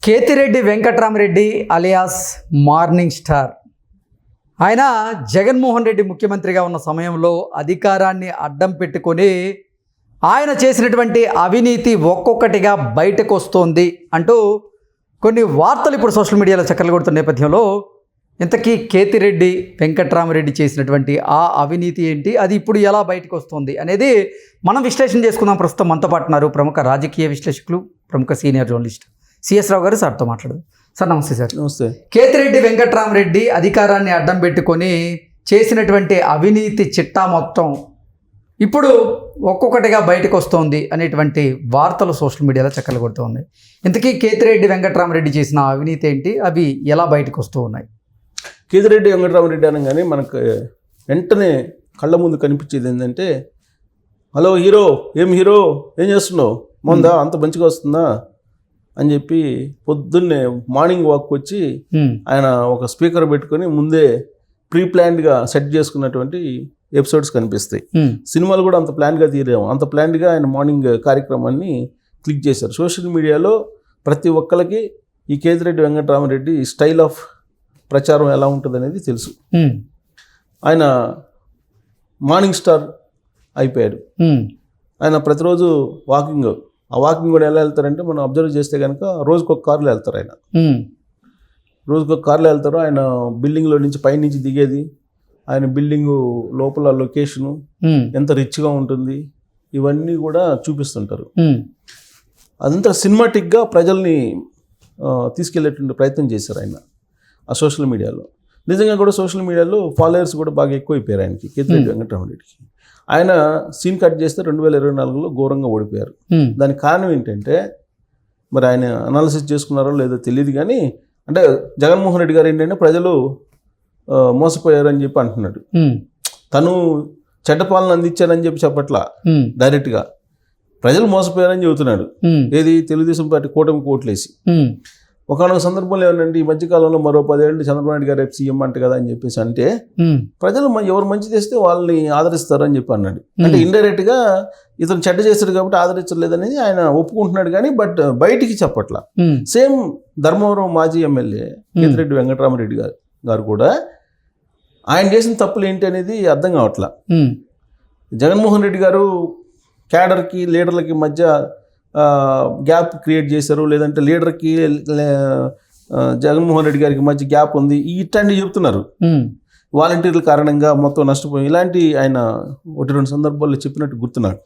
Kethireddy Venkatramareddy alias morning star. ఆయన జగన్మోహన్ రెడ్డి ముఖ్యమంత్రిగా ఉన్న సమయంలో అధికారాన్ని అడ్డం పెట్టుకొని ఆయన చేసినటువంటి అవినీతి ఒక్కొక్కటిగా బయటకు వస్తోంది అంటూ కొన్ని వార్తలు ఇప్పుడు సోషల్ మీడియాలో చక్కర్లు కొడుతున్న నేపథ్యంలో ఇంతకీ కేతిరెడ్డి వెంకట్రామరెడ్డి చేసినటువంటి ఆ అవినీతి ఏంటి, అది ఇప్పుడు ఎలా బయటకు వస్తుంది అనేది మనం విశ్లేషణ చేసుకుందాం. ప్రస్తుతం మనతో పాటు ఉన్నారు ప్రముఖ రాజకీయ విశ్లేషకులు, ప్రముఖ సీనియర్ జర్నలిస్ట్ సిఎస్ రావు గారు. సార్తో మాట్లాడదు. సార్ నమస్తే. సార్ నమస్తే. కేతిరెడ్డి వెంకట్రామరెడ్డి అధికారాన్ని అడ్డం పెట్టుకొని చేసినటువంటి అవినీతి చిట్టా మొత్తం ఇప్పుడు ఒక్కొక్కటిగా బయటకు వస్తోంది అనేటువంటి వార్తలు సోషల్ మీడియాలో చక్కర్లు కొడుతూ ఉన్నాయి. ఇంతకీ కేతిరెడ్డి వెంకట్రామరెడ్డి చేసిన అవినీతి ఏంటి, అవి ఎలా బయటకు వస్తూ ఉన్నాయి? కేతిరెడ్డి వెంకట్రామరెడ్డి అనగానే మనకు వెంటనే కళ్ళ ముందు కనిపించేది ఏంటంటే, హలో హీరో, ఏం హీరో, ఏం చేస్తున్నావు, మొందా అంత మంచిగా వస్తుందా అని చెప్పి పొద్దున్నే మార్నింగ్ వాక్ వచ్చి ఆయన ఒక స్పీకర్ పెట్టుకొని ముందే ప్రీ ప్లాన్డ్గా సెట్ చేసుకున్నటువంటి ఎపిసోడ్స్ కనిపిస్తాయి. సినిమాలు కూడా అంత ప్లాన్గా తీరాము, అంత ప్లాన్డ్గా ఆయన మార్నింగ్ కార్యక్రమాన్ని క్లిక్ చేశారు. సోషల్ మీడియాలో ప్రతి ఒక్కరికి ఈ కేతిరెడ్డి వెంకట్రామరెడ్డి స్టైల్ ఆఫ్ ప్రచారం ఎలా ఉంటుంది అనేది తెలుసు. ఆయన మార్నింగ్ స్టార్ అయిపోయాడు. ఆయన ప్రతిరోజు వాకింగ్, ఆ వాకింగ్ కూడా ఎలా వెళ్తారంటే మనం అబ్జర్వ్ చేస్తే కనుక రోజుకొక కారులో వెళ్తారు. ఆయన రోజుకొక కారులో వెళ్తారు. ఆయన బిల్డింగ్లో నుంచి పైనుంచి దిగేది, ఆయన బిల్డింగు లోపల లొకేషను ఎంత రిచ్గా ఉంటుంది, ఇవన్నీ కూడా చూపిస్తుంటారు. అదంతా సినిమాటిక్గా ప్రజల్ని తీసుకెళ్లేటువంటి ప్రయత్నం చేశారు ఆయన ఆ సోషల్ మీడియాలో. నిజంగా కూడా సోషల్ మీడియాలో ఫాలోవర్స్ కూడా బాగా ఎక్కువైపోయారు ఆయనకి, కేతిరెడ్డి వెంకట్రామరెడ్డికి. ఆయన సీన్ కట్ చేస్తే 2024లో ఘోరంగా ఓడిపోయారు. దానికి కారణం ఏంటంటే, మరి ఆయన అనాలిసిస్ చేసుకున్నారో లేదో తెలియదు కానీ, అంటే జగన్మోహన్ రెడ్డి గారు ఏంటంటే ప్రజలు మోసపోయారని చెప్పి అంటున్నాడు. తను చెడ్డ పాలన అందించారని చెప్పి చెప్పట్లా, డైరెక్ట్గా ప్రజలు మోసపోయారని చెబుతున్నాడు. ఏది, తెలుగుదేశం పార్టీ కూటమికి ఓట్లేసి. ఒకనొక సందర్భంలో ఏమనంటే, ఈ మధ్యకాలంలో మరో 10 ఏళ్ళు చంద్రబాబు నాయుడు గారు రేపు సీఎం అంట కదా అని చెప్పేసి అంటే, ప్రజలు ఎవరు మంచి చేస్తే వాళ్ళని ఆదరిస్తారు అని చెప్పి అన్నాడు. అంటే ఇండైరెక్ట్గా ఇతను చెడ్డ చేస్తాడు కాబట్టి ఆదరించలేదనేది ఆయన ఒప్పుకుంటున్నాడు కానీ, బట్ బయటికి చెప్పట్లా. సేమ్ ధర్మవరం మాజీ ఎమ్మెల్యే కేతిరెడ్డి వెంకట్రామరెడ్డి గారు కూడా ఆయన చేసిన తప్పులు ఏంటి అనేది అర్థం కావట్లా. జగన్మోహన్ రెడ్డి గారు క్యాడర్కి లీడర్లకి మధ్య గ్యాప్ క్రియేట్ చేశారు, లేదంటే లీడర్కి జగన్మోహన్ రెడ్డి గారికి మధ్య గ్యాప్ ఉంది, ఇట్లాంటివి చెప్తున్నారు. వాలంటీర్ల కారణంగా మొత్తం నష్టపోయి, ఇలాంటి ఆయన 1-2 సందర్భాల్లో చెప్పినట్టు గుర్తు నాకు.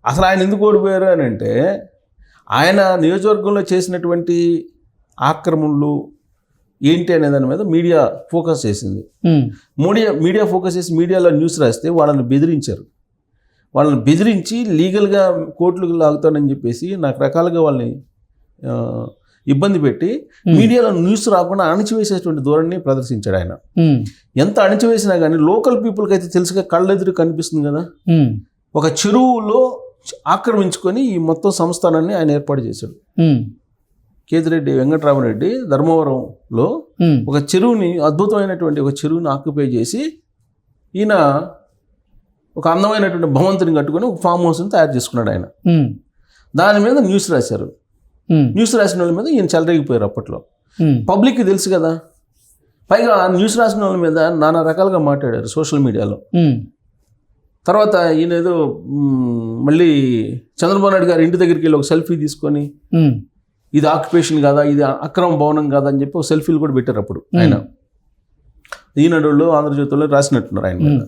అసలు ఆయన ఎందుకు ఓడిపోయారు అని అంటే, ఆయన నియోజకవర్గంలో చేసినటువంటి ఆక్రమణలు ఏంటి అనే దాని మీద మీడియా ఫోకస్ చేసింది. మీడియా ఫోకస్ చేసి మీడియాలో న్యూస్ రాస్తే వాళ్ళని బెదిరించి లీగల్గా కోర్టులకు లాగుతానని చెప్పేసి నాకు రకాలుగా వాళ్ళని ఇబ్బంది పెట్టి మీడియాలో న్యూస్ రాకుండా అణచివేసేటువంటి ధోరణిని ప్రదర్శించాడు ఆయన. ఎంత అణచివేసినా కానీ లోకల్ పీపుల్కి అయితే తెలుసుగా, కళ్ళెదురు కనిపిస్తుంది కదా. ఒక చెరువులో ఆక్రమించుకొని ఈ మొత్తం సంస్థానాన్ని ఆయన ఏర్పాటు చేశాడు. కేతిరెడ్డి వెంకట్రామరెడ్డి ధర్మవరంలో ఒక చెరువుని, అద్భుతమైనటువంటి ఒక చెరువుని ఆక్యుపై చేసి ఈయన ఒక అందమైనటువంటి భవంతిని కట్టుకొని ఒక ఫామ్ హౌస్ని తయారు చేసుకున్నాడు ఆయన. దాని మీద న్యూస్ రాశారు. న్యూస్ రాసిన వాళ్ళ మీద ఈయన చెలరేగిపోయారు అప్పట్లో. పబ్లిక్కి తెలుసు కదా. పైగా న్యూస్ రాసిన వాళ్ళ మీద నానా రకాలుగా మాట్లాడారు సోషల్ మీడియాలో. తర్వాత ఈయన ఏదో మళ్ళీ చంద్రబాబు నాయుడు గారు ఇంటి దగ్గరికి వెళ్ళి ఒక సెల్ఫీ తీసుకొని, ఇది ఆక్యుపేషన్ కాదా, ఇది అక్రమ భవనం కాదా అని చెప్పి ఒక సెల్ఫీలు కూడా పెట్టారు అప్పుడు ఆయన. ఈనాడులో, ఆంధ్రజ్యోతిలో రాసినట్టున్నారు ఆయన మీద.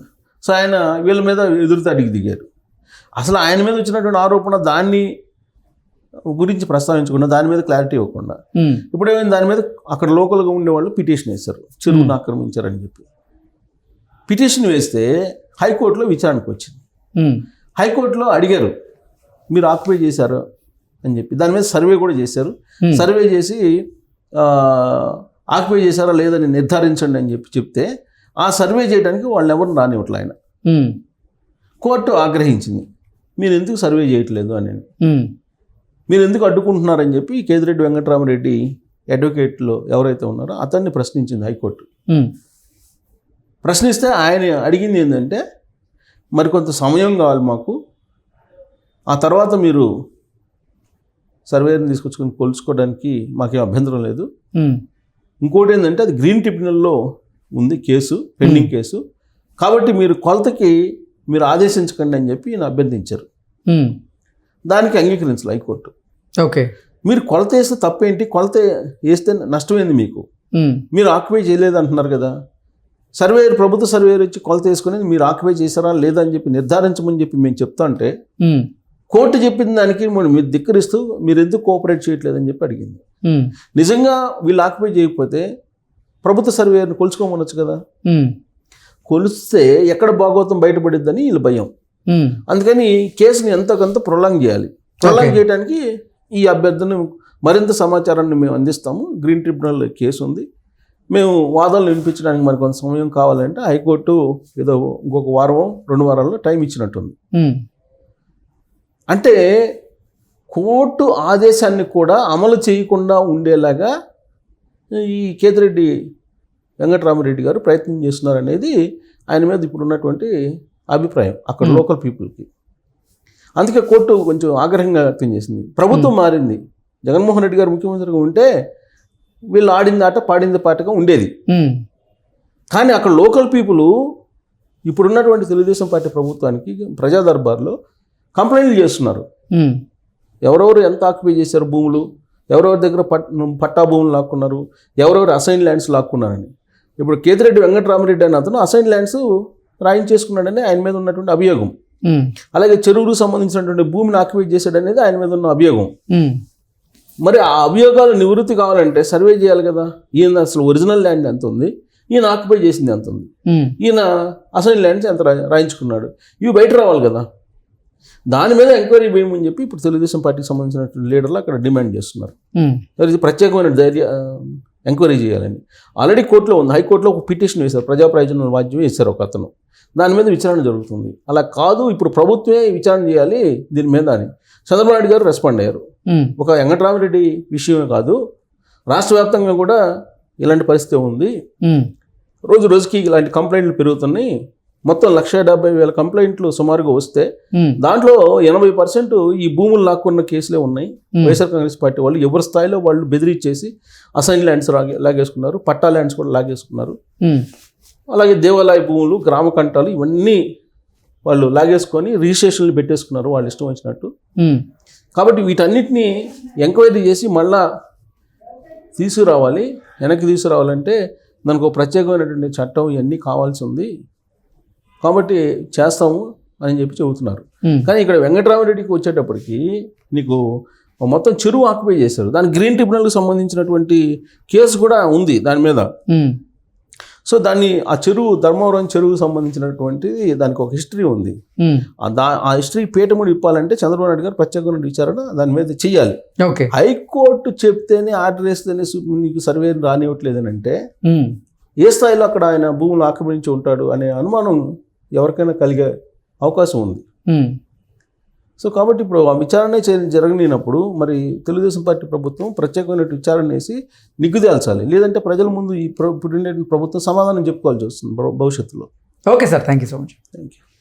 సో ఆయన వీళ్ళ మీద ఎదురుదాడికి దిగారు. అసలు ఆయన మీద వచ్చినటువంటి ఆరోపణ దాన్ని గురించి ప్రస్తావించకుండా, దాని మీద క్లారిటీ ఇవ్వకుండా, ఇప్పుడు ఏమైంది, దాని మీద అక్కడ లోకల్గా ఉండేవాళ్ళు పిటిషన్ వేశారు, చెరువును ఆక్రమించారని చెప్పి. పిటిషన్ వేస్తే హైకోర్టులో విచారణకు వచ్చింది. హైకోర్టులో అడిగారు, మీరు ఆక్యుపై చేశారు అని చెప్పి. దాని మీద సర్వే కూడా చేశారు. సర్వే చేసి ఆక్యుపై చేశారా లేదని నిర్ధారించండి అని చెప్తే, ఆ సర్వే చేయడానికి వాళ్ళు ఎవరిని రానివ్వట్లే ఆయన. కోర్టు ఆగ్రహించింది, మీరు ఎందుకు సర్వే చేయట్లేదు అని, మీరు ఎందుకు అడ్డుకుంటున్నారని చెప్పి కేతిరెడ్డి వెంకట్రామరెడ్డి అడ్వకేట్లో ఎవరైతే ఉన్నారో అతన్ని ప్రశ్నించింది హైకోర్టు. ప్రశ్నిస్తే ఆయన అడిగింది ఏంటంటే, మరికొంత సమయం కావాలి మాకు, ఆ తర్వాత మీరు సర్వేని తీసుకొచ్చుకొని కొలుచుకోవడానికి మాకేం అభ్యంతరం లేదు. ఉమ్, ఇంకోటి ఏంటంటే అది గ్రీన్ ట్రిబ్యునల్లో ఉంది కేసు, పెండింగ్ కేసు. కాబట్టి మీరు కొలతకి మీరు ఆదేశించకండి అని చెప్పి ఈయన అభ్యర్థించారు. ఉమ్, దానికి అంగీకరించాలి హైకోర్టు. ఓకే. మీరు కొలత వేస్తే తప్పేంటి, కొలత వేస్తే నష్టమైంది మీకు, ఉమ్, మీరు ఆక్యుపై చేయలేదు అంటున్నారు కదా. సర్వేయర్, ప్రభుత్వ సర్వేయర్ వచ్చి కొలత వేసుకుని మీరు ఆక్యుపై చేశారా లేదా అని చెప్పి నిర్ధారించమని చెప్పి మేము చెప్తా అంటే ఉమ్, కోర్టు చెప్పిన దానికి మీరు ధిక్కరిస్తూ మీరు ఎందుకు కోఆపరేట్ చేయట్లేదని చెప్పి అడిగింది. ఉమ్, నిజంగా వీళ్ళు ఆక్యుపై చేయకపోతే ప్రభుత్వ సర్వేయర్ని కొలుచుకోమనొచ్చు కదా. ఉమ్, కొలిస్తే ఎక్కడ భాగవతం బయటపడిద్దని వీళ్ళు భయం. ఉమ్, అందుకని కేసుని ఎంతకంత ప్రొలాంగ్ చేయాలి. Prolong Okay. చేయడానికి ఈ అభ్యర్థిని మరింత సమాచారాన్ని మేము అందిస్తాము. గ్రీన్ ట్రిబ్యునల్ కేసు ఉంది, మేము వాదనలు వినిపించడానికి మరి కొంత సమయం కావాలంటే హైకోర్టు ఏదో ఇంకొక వారం 2 వారాల్లో టైం ఇచ్చినట్టుంది. ఉమ్, అంటే కోర్టు ఆదేశాన్ని కూడా అమలు చేయకుండా ఉండేలాగా ఈ కేతిరెడ్డి వెంకటరామరెడ్డి గారు ప్రయత్నం చేస్తున్నారనేది ఆయన మీద ఇప్పుడు ఉన్నటువంటి అభిప్రాయం అక్కడ లోకల్ పీపుల్కి. అందుకే కోర్టు కొంచెం ఆగ్రహంగా వ్యక్తం చేసింది. ప్రభుత్వం మారింది, జగన్మోహన్ రెడ్డి గారు ముఖ్యమంత్రిగా ఉంటే వీళ్ళు ఆడింది ఆట పాడింది పాటగా ఉండేది. ఉమ్, కానీ అక్కడ లోకల్ పీపుల్ ఇప్పుడున్నటువంటి తెలుగుదేశం పార్టీ ప్రభుత్వానికి ప్రజా దర్బార్లో కంప్లైంట్లు చేస్తున్నారు. ఉమ్, ఎవరెవరు ఎంత ఆక్యుపై చేశారు భూములు, ఎవరెవరి దగ్గర పట్టా భూములు లాక్కున్నారు, ఎవరెవరు అసైన్ ల్యాండ్స్ లాక్కున్నారని. ఇప్పుడు కేతిరెడ్డి వెంకటరామరెడ్డి అనే అతను అసైన్ ల్యాండ్స్ రాయించేసుకున్నాడని ఆయన మీద ఉన్నటువంటి అభియోగం. ఉమ్, అలాగే చెరువులకు సంబంధించినటువంటి భూమిని ఆక్యుపై చేశాడనేది ఆయన మీద ఉన్న అభియోగం. ఉమ్, మరి ఆ అభియోగాలు నివృత్తి కావాలంటే సర్వే చేయాలి కదా. ఈయన అసలు ఒరిజినల్ ల్యాండ్ ఎంత ఉంది, ఈయన ఆక్యుపై చేసింది ఎంత ఉంది, ఉమ్, ఈయన అసైన్ ల్యాండ్స్ ఎంత రాయించుకున్నాడు, ఇవి బయట రావాలి కదా. దాని మీద ఎంక్వైరీ వేయమని చెప్పి ఇప్పుడు తెలుగుదేశం పార్టీకి సంబంధించినటువంటి లీడర్లు అక్కడ డిమాండ్ చేస్తున్నారు. ఉమ్, ఇది ప్రత్యేకమైన ఎంక్వైరీ చేయాలని. ఆల్రెడీ కోర్టులో ఉంది, హైకోర్టులో ఒక పిటిషన్ వేశారు, ప్రజా ప్రయోజనాల వాద్యం వేశారు ఒక అతను. దాని మీద విచారణ జరుగుతుంది. అలా కాదు ఇప్పుడు ప్రభుత్వమే విచారణ చేయాలి దీని మీద అని చంద్రబాబు నాయుడు గారు రెస్పాండ్ అయ్యారు. ఉమ్, ఒక వెంకటరామరెడ్డి విషయమే కాదు, రాష్ట్ర వ్యాప్తంగా కూడా ఇలాంటి పరిస్థితి ఉంది. ఉమ్, రోజు రోజుకి ఇలాంటి కంప్లైంట్లు పెరుగుతున్నాయి. మొత్తం 1,70,000 కంప్లైంట్లు సుమారుగా వస్తే ఉమ్, దాంట్లో 80% ఈ భూములు లాక్కున్న కేసులే ఉన్నాయి. వైఎస్ఆర్ కాంగ్రెస్ పార్టీ వాళ్ళు ఎవరి స్థాయిలో వాళ్ళు బెదిరించేసి అసైన్ ల్యాండ్స్ లాగేసుకున్నారు, పట్టా ల్యాండ్స్ కూడా లాగేసుకున్నారు. ఉమ్, అలాగే దేవాలయ భూములు, గ్రామ కంటాలు ఇవన్నీ వాళ్ళు లాగేసుకొని రిజిస్ట్రేషన్లు పెట్టేసుకున్నారు వాళ్ళు ఇష్టం వచ్చినట్టు. ఉమ్, కాబట్టి వీటన్నిటినీ ఎంక్వైరీ చేసి మళ్ళా తీసుకురావాలి. వెనక్కి తీసుకురావాలంటే దానికి ఒక ప్రత్యేకమైనటువంటి చట్టం ఇవన్నీ కావాల్సి ఉంది. కాబట్టి చేస్తాము అని చెప్పి చెబుతున్నారు. ఉమ్, కానీ ఇక్కడ వెంకటరామరెడ్డికి వచ్చేటప్పటికి నీకు మొత్తం చెరువు ఆక్యుపై చేశారు. దాని గ్రీన్ ట్రిబ్యునల్కి సంబంధించినటువంటి కేసు కూడా ఉంది దాని మీద. ఉమ్, సో దాన్ని ఆ చెరువు ధర్మవరం చెరువుకు సంబంధించినటువంటిది దానికి ఒక హిస్టరీ ఉంది. ఉమ్, ఆ హిస్టరీ పీఠముడు ఇప్పాలంటే చంద్రబాబు నాయుడు గారు ప్రత్యేకమైన విచారణ దాని మీద చేయాలి. ఓకే. హైకోర్టు చెప్తేనే ఆర్డర్ వేస్తేనే నీకు సర్వే రానివ్వట్లేదని అంటే ఉమ్, ఏ స్థాయిలో అక్కడ ఆయన భూములు ఆక్రమించి ఉంటాడు అనే అనుమానం ఎవరికైనా కలిగే అవకాశం ఉంది. ఉమ్, సో కాబట్టి ఇప్పుడు ఆ విచారణ జరగనినప్పుడు మరి తెలుగుదేశం పార్టీ ప్రభుత్వం ప్రత్యేకమైన విచారణ వేసి నిగ్గుదేల్చాలి. లేదంటే ప్రజల ముందు ఈ ఇప్పుడు ప్రభుత్వం సమాధానం చెప్పుకోవాల్సి వస్తుంది భవిష్యత్తులో. Okay sir, thank you so much. Thank you.